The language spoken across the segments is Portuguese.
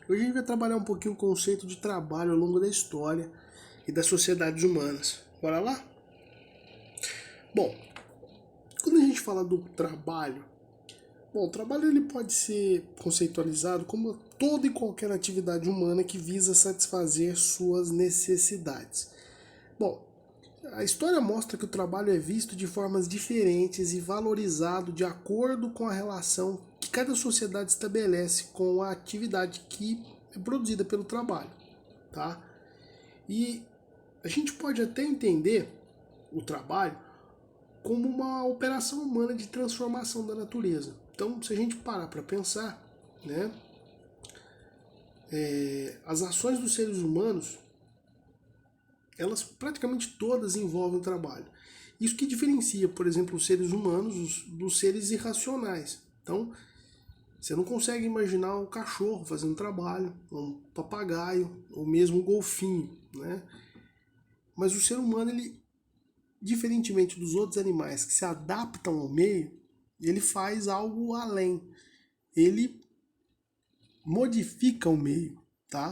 Hoje a gente vai trabalhar um pouquinho o conceito de trabalho ao longo da história e das sociedades humanas. Bora lá? Bom, quando a gente fala do trabalho, o trabalho ele pode ser conceitualizado como toda e qualquer atividade humana que visa satisfazer suas necessidades. Bom, a história mostra que o trabalho é visto de formas diferentes e valorizado de acordo com a relação que cada sociedade estabelece com a atividade que é produzida pelo trabalho, tá? E a gente pode até entender o trabalho como uma operação humana de transformação da natureza. Então, se a gente parar para pensar, né, as ações dos seres humanos, elas praticamente todas envolvem o trabalho. Isso que diferencia, por exemplo, os seres humanos dos seres irracionais. Então, você não consegue imaginar um cachorro fazendo trabalho, um papagaio, ou mesmo um golfinho, né? Mas o ser humano, ele, diferentemente dos outros animais que se adaptam ao meio, ele faz algo além. Ele modifica o meio, tá?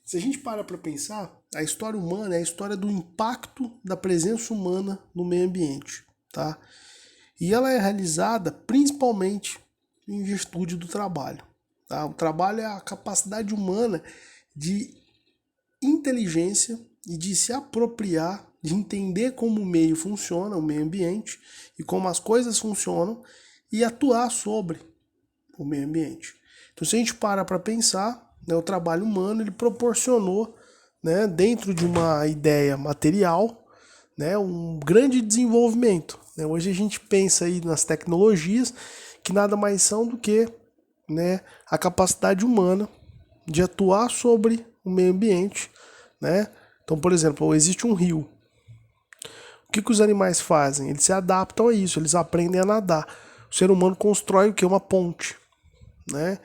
Se a gente para pensar, a história humana é a história do impacto da presença humana no meio ambiente, tá? E ela é realizada principalmente em virtude do trabalho, tá? O trabalho é a capacidade humana de inteligência e de se apropriar, de entender como o meio funciona, o meio ambiente, e como as coisas funcionam, e atuar sobre o meio ambiente. Então, se a gente para pensar, né, o trabalho humano ele proporcionou, né, dentro de uma ideia material, né, um grande desenvolvimento. Né? Hoje a gente pensa aí nas tecnologias que nada mais são do que, né, a capacidade humana de atuar sobre o meio ambiente, né? Então, por exemplo, existe um rio. O que os animais fazem? Eles se adaptam a isso, eles aprendem a nadar. O ser humano constrói o que? Uma ponte, né?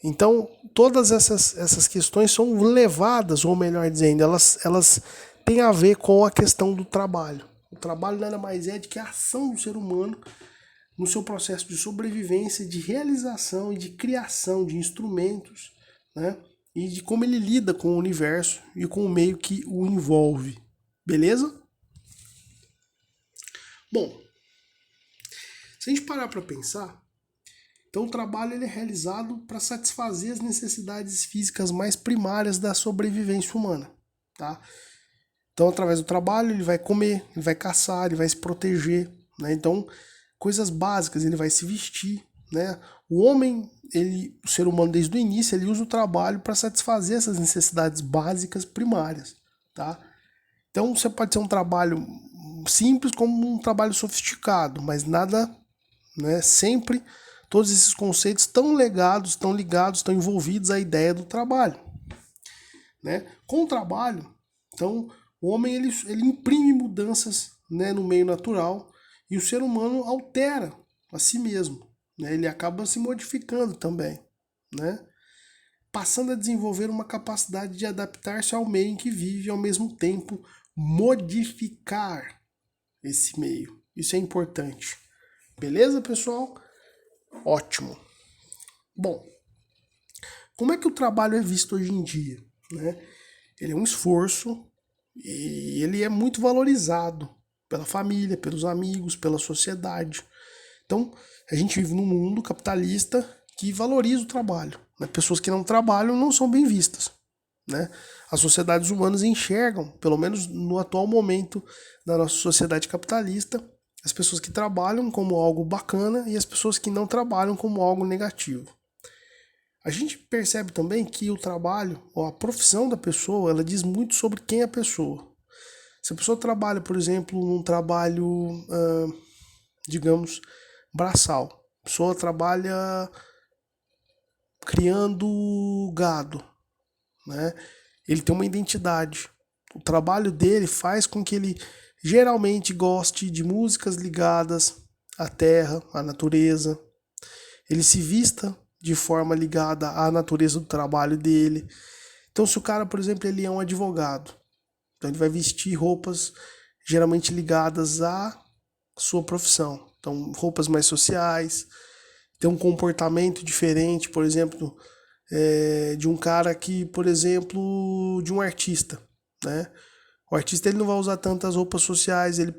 Então, todas essas questões são levadas, ou melhor dizendo, elas têm a ver com a questão do trabalho. O trabalho nada mais é do que a ação do ser humano no seu processo de sobrevivência, de realização e de criação de instrumentos, né? E de como ele lida com o universo e com o meio que o envolve. Beleza? Bom, se a gente parar para pensar, então o trabalho ele é realizado para satisfazer as necessidades físicas mais primárias da sobrevivência humana, tá? Então, através do trabalho, ele vai comer, ele vai caçar, ele vai se proteger, né? Então, coisas básicas, ele vai se vestir, né? O homem, o ser humano desde o início, ele usa o trabalho para satisfazer essas necessidades básicas primárias, tá? Então, você pode ser um trabalho simples como um trabalho sofisticado, mas nada, né? Sempre todos esses conceitos estão ligados, estão envolvidos à ideia do trabalho, né? Com o trabalho, então o homem ele imprime mudanças, né, no meio natural e o ser humano altera a si mesmo, né? Ele acaba se modificando também, né? Passando a desenvolver uma capacidade de adaptar-se ao meio em que vive e ao mesmo tempo modificar esse meio. Isso é importante. Beleza, pessoal? Ótimo. Bom, como é que o trabalho é visto hoje em dia, né? Ele é um esforço e ele é muito valorizado pela família, pelos amigos, pela sociedade. Então, a gente vive num mundo capitalista que valoriza o trabalho, né? Pessoas que não trabalham não são bem vistas, né? As sociedades humanas enxergam, pelo menos no atual momento da nossa sociedade capitalista, as pessoas que trabalham como algo bacana e as pessoas que não trabalham como algo negativo. A gente percebe também que o trabalho, ou a profissão da pessoa, ela diz muito sobre quem é a pessoa. Se a pessoa trabalha, por exemplo, num trabalho, digamos, braçal, a pessoa trabalha criando gado, né? Ele tem uma identidade. O trabalho dele faz com que ele geralmente goste de músicas ligadas à terra, à natureza. Ele se vista de forma ligada à natureza do trabalho dele. Então, se o cara, por exemplo, ele é um advogado, então ele vai vestir roupas geralmente ligadas à sua profissão. Então, roupas mais sociais, ter um comportamento diferente, por exemplo, de um cara que, por exemplo, de um artista, né? O artista ele não vai usar tantas roupas sociais, ele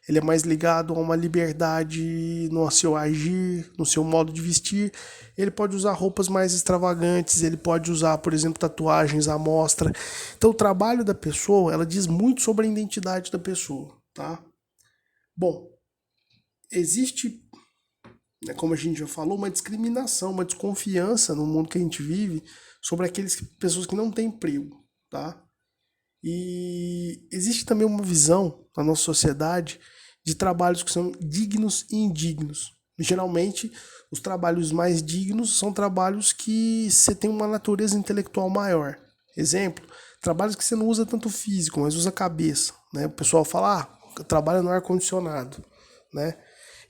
é mais ligado a uma liberdade no seu agir, no seu modo de vestir. Ele pode usar roupas mais extravagantes, ele pode usar, por exemplo, tatuagens à mostra. Então, o trabalho da pessoa, ela diz muito sobre a identidade da pessoa, tá? Bom, existe, né, como a gente já falou, uma discriminação, uma desconfiança no mundo que a gente vive sobre aquelas pessoas que não têm emprego, tá? E existe também uma visão na nossa sociedade de trabalhos que são dignos e indignos. Geralmente, os trabalhos mais dignos são trabalhos que você tem uma natureza intelectual maior. Exemplo, trabalhos que você não usa tanto físico, mas usa a cabeça. Né? O pessoal fala, trabalha no ar-condicionado. Né?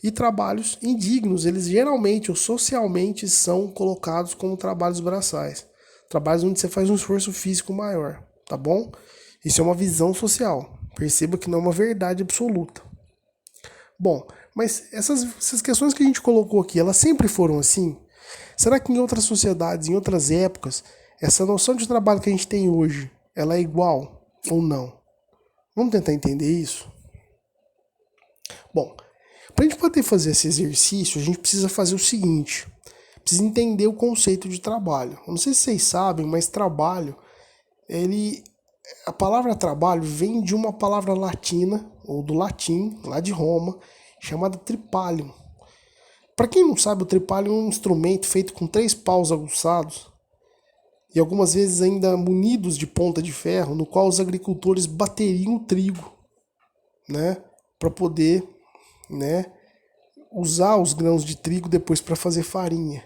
E trabalhos indignos, eles geralmente ou socialmente são colocados como trabalhos braçais. Trabalhos onde você faz um esforço físico maior, tá bom? Isso é uma visão social. Perceba que não é uma verdade absoluta. Bom, mas essas questões que a gente colocou aqui, elas sempre foram assim? Será que em outras sociedades, em outras épocas, essa noção de trabalho que a gente tem hoje, ela é igual ou não? Vamos tentar entender isso? Bom, para a gente poder fazer esse exercício, a gente precisa fazer o seguinte: precisa entender o conceito de trabalho. Eu não sei se vocês sabem, mas trabalho, a palavra trabalho vem de uma palavra latina, ou do latim, lá de Roma, chamada tripalium. Para quem não sabe, o tripalium é um instrumento feito com 3 paus aguçados e algumas vezes ainda munidos de ponta de ferro, no qual os agricultores bateriam o trigo, né, para poder, né, usar os grãos de trigo depois para fazer farinha.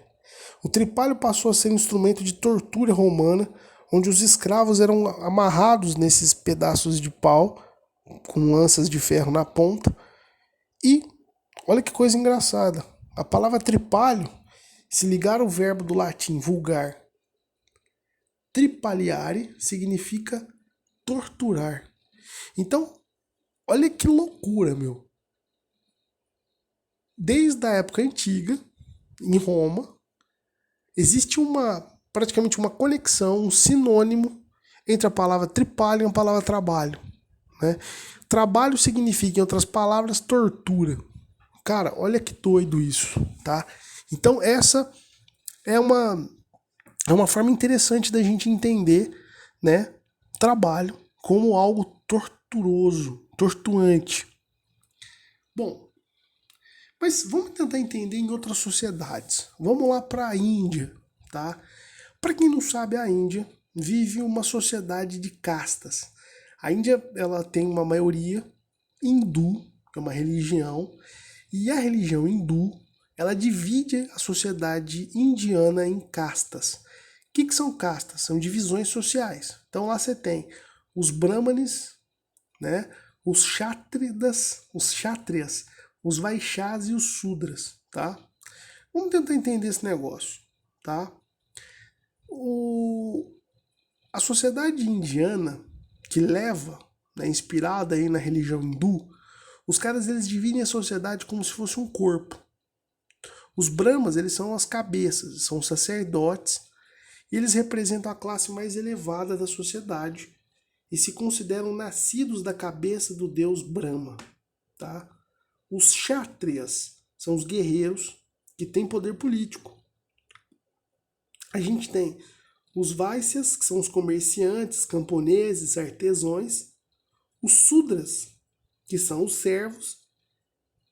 O tripalho passou a ser um instrumento de tortura romana, onde os escravos eram amarrados nesses pedaços de pau, com lanças de ferro na ponta. E, olha que coisa engraçada, a palavra tripalho, se ligar ao verbo do latim vulgar, tripaliare, significa torturar. Então, olha que loucura, meu. Desde a época antiga, em Roma, existe praticamente uma conexão, um sinônimo entre a palavra tripalho e a palavra trabalho. Né? Trabalho significa, em outras palavras, tortura. Cara, olha que doido isso, tá? Então essa é uma forma interessante da gente entender, né, trabalho como algo torturoso, torturante. Bom, mas vamos tentar entender em outras sociedades. Vamos lá para a Índia, tá? Para quem não sabe, a Índia vive uma sociedade de castas. A Índia, ela tem uma maioria hindu, que é uma religião, e a religião hindu, ela divide a sociedade indiana em castas. O que são castas? São divisões sociais. Então lá você tem os brahmanes, né? Os kshatriyas, os vaixás e os sudras, tá? Vamos tentar entender esse negócio, tá? A sociedade indiana, que leva, né, inspirada aí na religião hindu, os caras eles dividem a sociedade como se fosse um corpo. Os brahmas, eles são as cabeças, são os sacerdotes, e eles representam a classe mais elevada da sociedade e se consideram nascidos da cabeça do deus Brahma, tá? Os kshatriyas são os guerreiros que têm poder político. A gente tem os vaisyas, que são os comerciantes, camponeses, artesãos. Os sudras, que são os servos,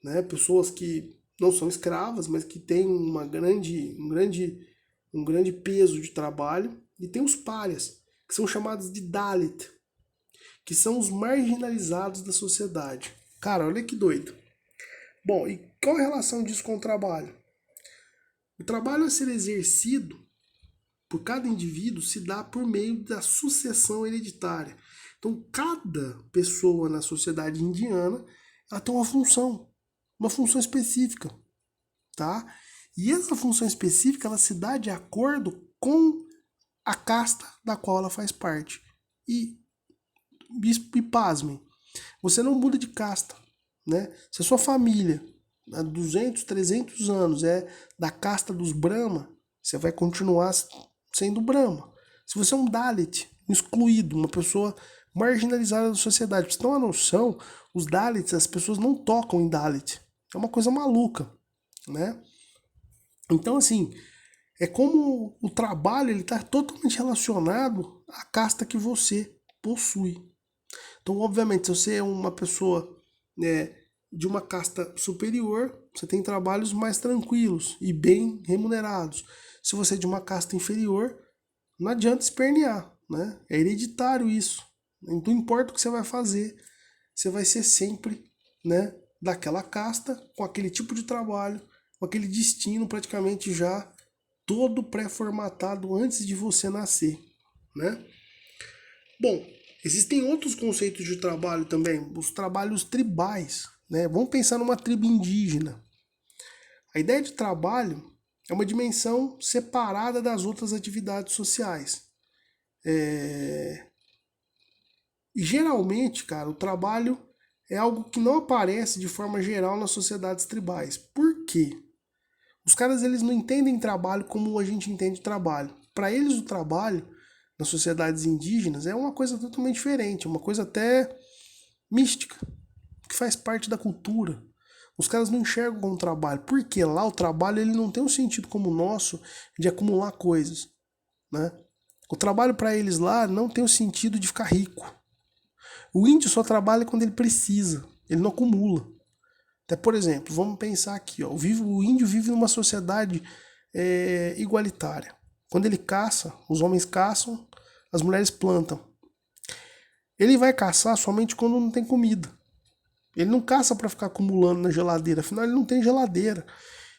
né? Pessoas que não são escravas, mas que têm um grande peso de trabalho. E tem os párias, que são chamados de Dalit, que são os marginalizados da sociedade. Cara, olha que doido. Bom, e qual a relação disso com o trabalho? O trabalho a ser exercido por cada indivíduo se dá por meio da sucessão hereditária. Então, cada pessoa na sociedade indiana, ela tem uma função específica, tá? E essa função específica, ela se dá de acordo com a casta da qual ela faz parte. E pasmem, você não muda de casta, né? Se a sua família há 200, 300 anos é da casta dos Brahma, você vai continuar sendo Brahma. Se você é um Dalit, excluído, uma pessoa marginalizada da sociedade, pra você ter uma noção, os Dalits, as pessoas não tocam em Dalit. É uma coisa maluca, né? Então, assim, é como o trabalho ele está totalmente relacionado à casta que você possui. Então, obviamente, se você é uma pessoa, né, de uma casta superior, você tem trabalhos mais tranquilos e bem remunerados. Se você é de uma casta inferior, não adianta espernear, né? É hereditário isso. Não importa o que você vai fazer, você vai ser sempre, né, daquela casta, com aquele tipo de trabalho, com aquele destino praticamente já todo pré-formatado antes de você nascer, né? Bom, existem outros conceitos de trabalho também, os trabalhos tribais, né? Vamos pensar numa tribo indígena. A ideia de trabalho é uma dimensão separada das outras atividades sociais. E geralmente, cara, o trabalho é algo que não aparece de forma geral nas sociedades tribais. Por quê? Os caras eles não entendem trabalho como a gente entende trabalho. Para eles o trabalho nas sociedades indígenas é uma coisa totalmente diferente, uma coisa até mística, que faz parte da cultura. Os caras não enxergam como trabalho, porque lá o trabalho ele não tem um sentido como o nosso de acumular coisas, né? O trabalho para eles lá não tem o sentido de ficar rico. O índio só trabalha quando ele precisa, ele não acumula. Até, por exemplo, vamos pensar aqui, ó, o índio vive numa sociedade igualitária. Quando ele caça, os homens caçam, as mulheres plantam. Ele vai caçar somente quando não tem comida. Ele não caça para ficar acumulando na geladeira, afinal ele não tem geladeira.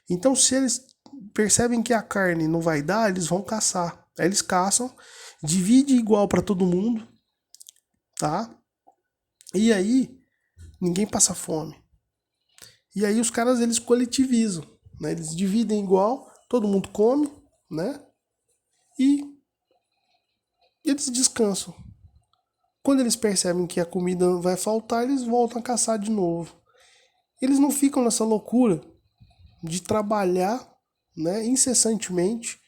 Então, se eles percebem que a carne não vai dar, eles vão caçar. Aí eles caçam, divide igual para todo mundo, tá? E aí ninguém passa fome. E aí os caras eles coletivizam, né? Eles dividem igual, todo mundo come, né? E eles descansam. Quando eles percebem que a comida vai faltar, eles voltam a caçar de novo. Eles não ficam nessa loucura de trabalhar, né, incessantemente,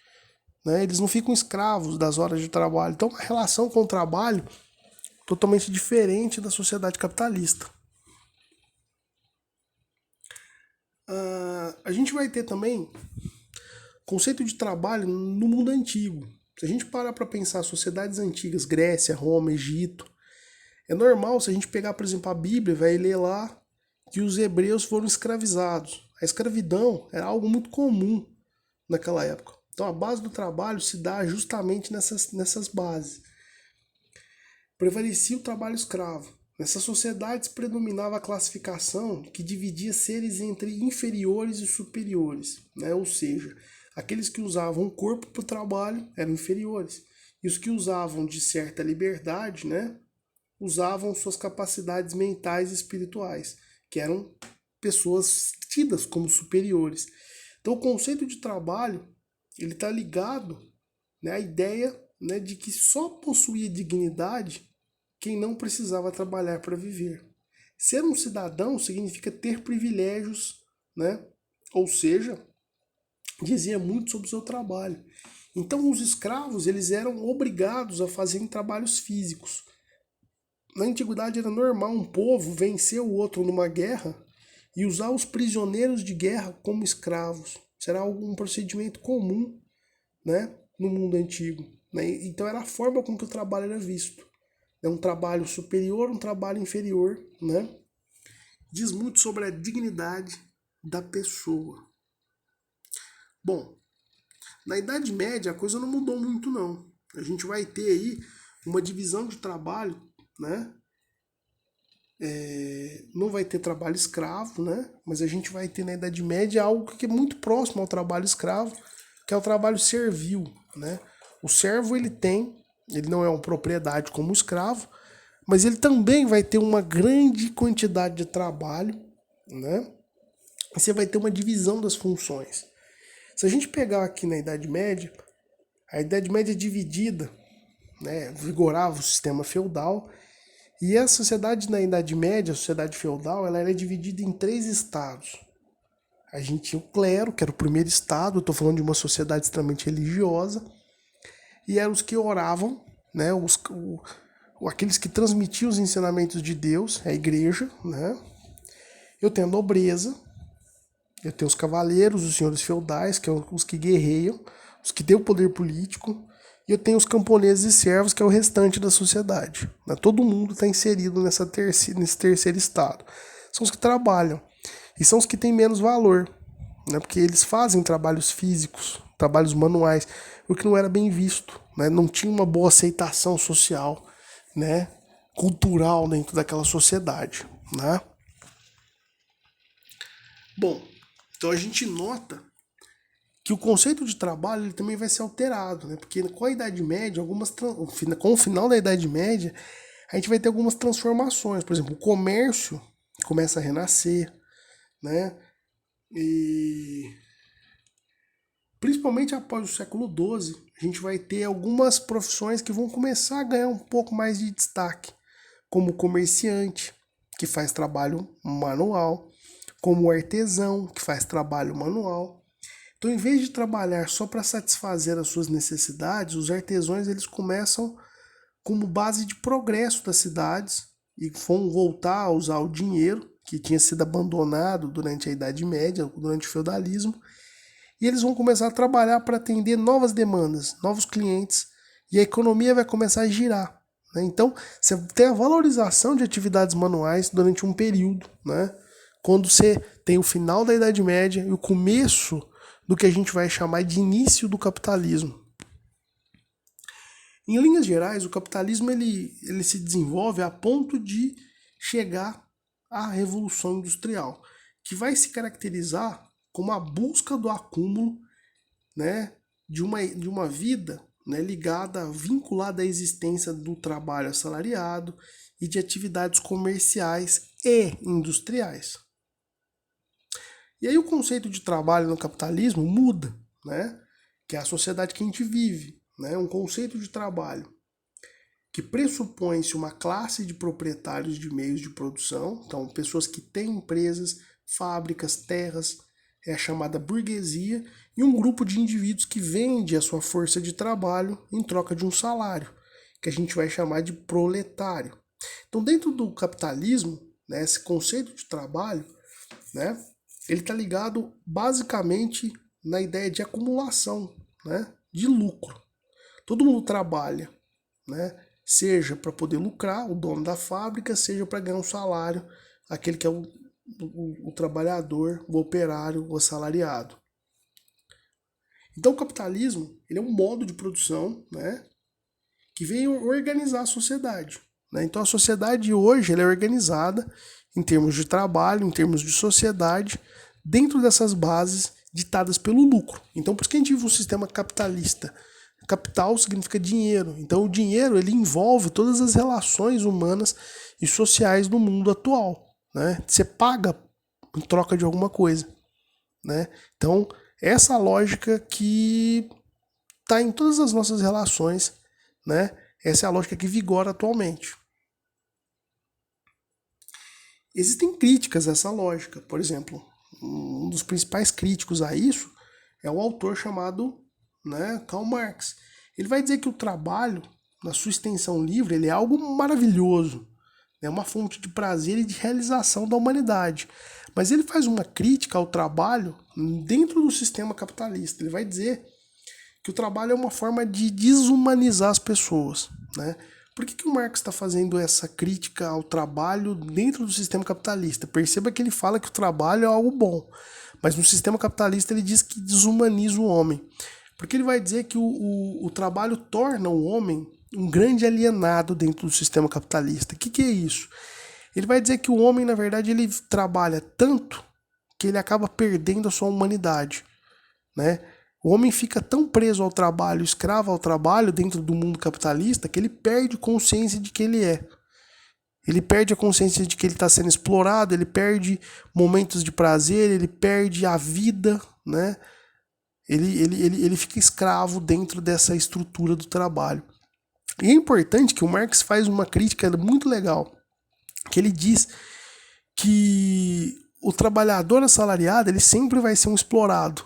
né? Eles não ficam escravos das horas de trabalho. Então, a relação com o trabalho é totalmente diferente da sociedade capitalista. A gente vai ter também conceito de trabalho no mundo antigo. Se a gente parar para pensar sociedades antigas, Grécia, Roma, Egito, é normal se a gente pegar, por exemplo, a Bíblia, vai ler lá que os hebreus foram escravizados. A escravidão era algo muito comum naquela época. Então a base do trabalho se dá justamente nessas bases. Prevalecia o trabalho escravo. Nessas sociedades predominava a classificação que dividia seres entre inferiores e superiores, né? Ou seja, aqueles que usavam o corpo para o trabalho eram inferiores, e os que usavam de certa liberdade, né, usavam suas capacidades mentais e espirituais, que eram pessoas tidas como superiores. Então o conceito de trabalho ele está ligado, né, à ideia, né, de que só possuía dignidade quem não precisava trabalhar para viver. Ser um cidadão significa ter privilégios, né? Ou seja, dizia muito sobre o seu trabalho. Então os escravos eles eram obrigados a fazerem trabalhos físicos. Na antiguidade era normal um povo vencer o outro numa guerra e usar os prisioneiros de guerra como escravos. Será um procedimento comum, né, no mundo antigo, né? Então era a forma com que o trabalho era visto. É um trabalho superior, um trabalho inferior, né? Diz muito sobre a dignidade da pessoa. Bom, na Idade Média a coisa não mudou muito não. A gente vai ter aí uma divisão de trabalho, né? Não vai ter trabalho escravo, né? Mas a gente vai ter na Idade Média algo que é muito próximo ao trabalho escravo, que é o trabalho servil, né? O servo ele não é uma propriedade como o escravo, mas ele também vai ter uma grande quantidade de trabalho, né? E você vai ter uma divisão das funções. Se a gente pegar aqui na Idade Média, a Idade Média é dividida, né? Vigorava o sistema feudal, e a sociedade na Idade Média, a sociedade feudal, ela era dividida em 3 estados. a gente tinha o clero, que era o primeiro estado, eu estou falando de uma sociedade extremamente religiosa, e eram os que oravam, né, aqueles que transmitiam os ensinamentos de Deus, a igreja, né? Eu tenho a nobreza, eu tenho os cavaleiros, os senhores feudais, que são os que guerreiam, os que têm o poder político, e eu tenho os camponeses e servos, que é o restante da sociedade. Né? Todo mundo está inserido nesse terceiro estado. São os que trabalham, e são os que têm menos valor, né? Porque eles fazem trabalhos físicos, trabalhos manuais, o que não era bem visto, né? Não tinha uma boa aceitação social, né? Cultural dentro daquela sociedade, né? Bom, então a gente nota que o conceito de trabalho ele também vai ser alterado, né? Porque com a Idade Média, com o final da Idade Média, a gente vai ter algumas transformações. Por exemplo, o comércio começa a renascer, né? E principalmente após o século XII, a gente vai ter algumas profissões que vão começar a ganhar um pouco mais de destaque, como o comerciante, que faz trabalho manual, como o artesão, que faz trabalho manual. Então, em vez de trabalhar só para satisfazer as suas necessidades, os artesãos eles começam como base de progresso das cidades e vão voltar a usar o dinheiro que tinha sido abandonado durante a Idade Média, durante o feudalismo, e eles vão começar a trabalhar para atender novas demandas, novos clientes, e a economia vai começar a girar. Né? Então, você tem a valorização de atividades manuais durante um período, né? Quando você tem o final da Idade Média e o começo do que a gente vai chamar de início do capitalismo. Em linhas gerais, o capitalismo ele se desenvolve a ponto de chegar à Revolução Industrial, que vai se caracterizar como a busca do acúmulo, né, de uma vida, né, ligada, vinculada à existência do trabalho assalariado e de atividades comerciais e industriais. E aí o conceito de trabalho no capitalismo muda, né? Que é a sociedade que a gente vive, né? Um conceito de trabalho que pressupõe-se uma classe de proprietários de meios de produção, então pessoas que têm empresas, fábricas, terras, é a chamada burguesia, e um grupo de indivíduos que vende a sua força de trabalho em troca de um salário, que a gente vai chamar de proletário. Então, dentro do capitalismo, né, esse conceito de trabalho, né, ele está ligado basicamente na ideia de acumulação, né, de lucro. Todo mundo trabalha, né, seja para poder lucrar, o dono da fábrica, seja para ganhar um salário, aquele que é o trabalhador, o operário, o assalariado. Então o capitalismo ele é um modo de produção, né, que veio organizar a sociedade. Né? Então a sociedade hoje ela é organizada em termos de trabalho, em termos de sociedade, dentro dessas bases ditadas pelo lucro. Então por isso que a gente vive um sistema capitalista. Capital significa dinheiro. Então o dinheiro ele envolve todas as relações humanas e sociais do mundo atual. Né? Você paga em troca de alguma coisa. Né? Então essa lógica que está em todas as nossas relações, né? Essa é a lógica que vigora atualmente. Existem críticas a essa lógica. Por exemplo, um dos principais críticos a isso é o autor chamado, né, Karl Marx. Ele vai dizer que o trabalho, na sua extensão livre, ele é algo maravilhoso, é uma fonte de prazer e de realização da humanidade. Mas ele faz uma crítica ao trabalho dentro do sistema capitalista. Ele vai dizer que o trabalho é uma forma de desumanizar as pessoas. Né? Por que o Marx está fazendo essa crítica ao trabalho dentro do sistema capitalista? Perceba que ele fala que o trabalho é algo bom, mas no sistema capitalista ele diz que desumaniza o homem. Porque ele vai dizer que o trabalho torna o homem um grande alienado dentro do sistema capitalista. O que é isso? Ele vai dizer que o homem, na verdade, ele trabalha tanto que ele acaba perdendo a sua humanidade. Né? O homem fica tão preso ao trabalho, escravo ao trabalho dentro do mundo capitalista, que ele perde consciência de que ele é. Ele perde a consciência de que ele está sendo explorado, ele perde momentos de prazer, ele perde a vida, né? Ele fica escravo dentro dessa estrutura do trabalho. E é importante que o Marx faz uma crítica muito legal, que ele diz que o trabalhador assalariado, ele sempre vai ser um explorado.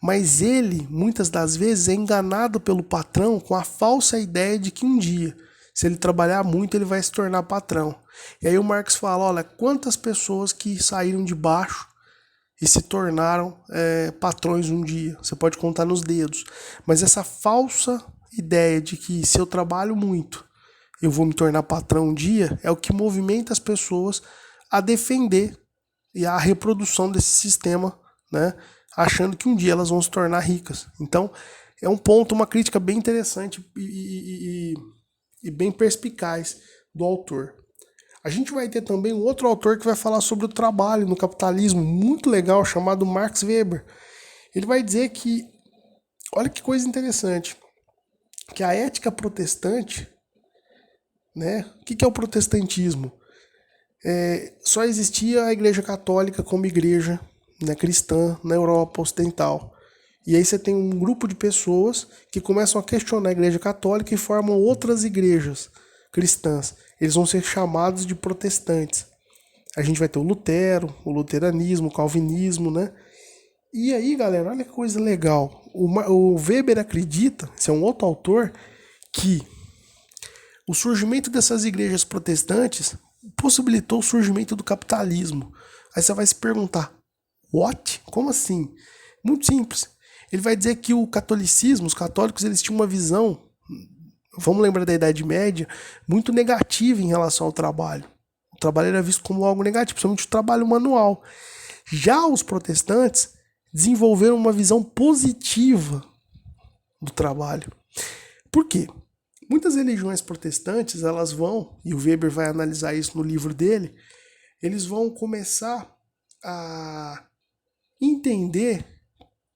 Mas ele, muitas das vezes, é enganado pelo patrão com a falsa ideia de que um dia, se ele trabalhar muito, ele vai se tornar patrão. E aí o Marx fala, olha, quantas pessoas que saíram de baixo e se tornaram patrões um dia. Você pode contar nos dedos. Mas essa falsa ideia de que se eu trabalho muito, eu vou me tornar patrão um dia, é o que movimenta as pessoas a defender e a reprodução desse sistema, né? Achando que um dia elas vão se tornar ricas. Então, é um ponto, uma crítica bem interessante e bem perspicaz do autor. A gente vai ter também um outro autor que vai falar sobre o trabalho no capitalismo, muito legal, chamado Max Weber. Ele vai dizer que, olha que coisa interessante, que a ética protestante, né? O que é o protestantismo? Só existia a Igreja Católica como igreja, né, cristã na Europa Ocidental. E aí você tem um grupo de pessoas que começam a questionar a Igreja Católica e formam outras igrejas cristãs. Eles vão ser chamados de protestantes. A gente vai ter o Lutero, o luteranismo, o calvinismo, né? E aí, galera, olha que coisa legal. O Weber acredita, esse é um outro autor, que o surgimento dessas igrejas protestantes possibilitou o surgimento do capitalismo. Aí você vai se perguntar, what? Como assim? Muito simples. Ele vai dizer que o catolicismo, os católicos, eles tinham uma visão, vamos lembrar da Idade Média, muito negativa em relação ao trabalho. O trabalho era visto como algo negativo, principalmente o trabalho manual. Já os protestantes desenvolveram uma visão positiva do trabalho. Por quê? Muitas religiões protestantes, elas vão, e o Weber vai analisar isso no livro dele, eles vão começar a entender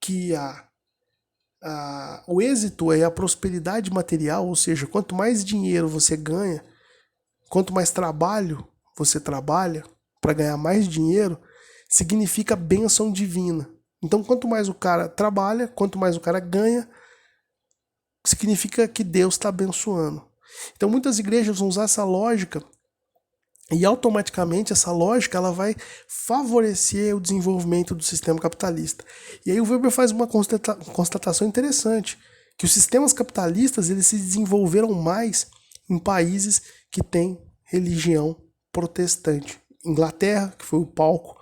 que o êxito é a prosperidade material, ou seja, quanto mais dinheiro você ganha, quanto mais trabalho você trabalha para ganhar mais dinheiro, significa bênção divina. Então, quanto mais o cara trabalha, quanto mais o cara ganha, significa que Deus está abençoando. Então, muitas igrejas vão usar essa lógica e automaticamente essa lógica ela vai favorecer o desenvolvimento do sistema capitalista. E aí o Weber faz uma constatação interessante, que os sistemas capitalistas eles se desenvolveram mais em países que têm religião protestante. Inglaterra, que foi o palco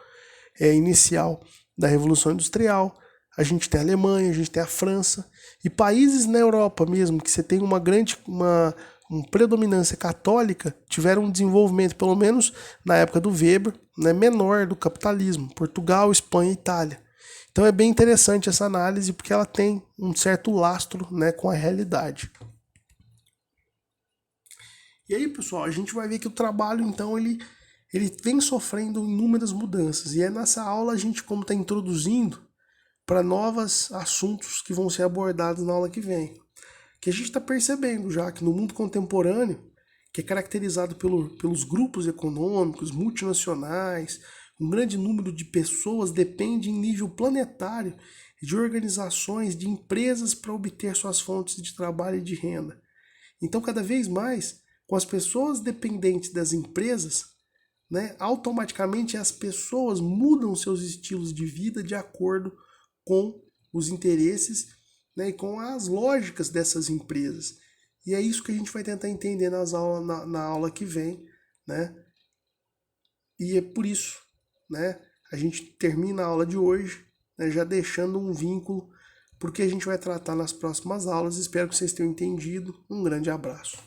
inicial da Revolução Industrial, a gente tem a Alemanha, a gente tem a França, e países na Europa mesmo, que você tem uma predominância católica, tiveram um desenvolvimento, pelo menos na época do Weber, né, menor do capitalismo. Portugal, Espanha e Itália. Então é bem interessante essa análise, porque ela tem um certo lastro, né, com a realidade. E aí, pessoal, a gente vai ver que o trabalho, então, ele vem sofrendo inúmeras mudanças. E é nessa aula a gente, como está introduzindo para novos assuntos que vão ser abordados na aula que vem. Que a gente está percebendo já que no mundo contemporâneo, que é caracterizado pelos grupos econômicos, multinacionais, um grande número de pessoas depende em nível planetário de organizações, de empresas para obter suas fontes de trabalho e de renda. Então, cada vez mais, com as pessoas dependentes das empresas, né, automaticamente as pessoas mudam seus estilos de vida de acordo com os interesses, né, e com as lógicas dessas empresas. E é isso que a gente vai tentar entender na aula que vem, né? E é por isso, né, a gente termina a aula de hoje, né, já deixando um vínculo porque a gente vai tratar nas próximas aulas. Espero que vocês tenham entendido. Um grande abraço.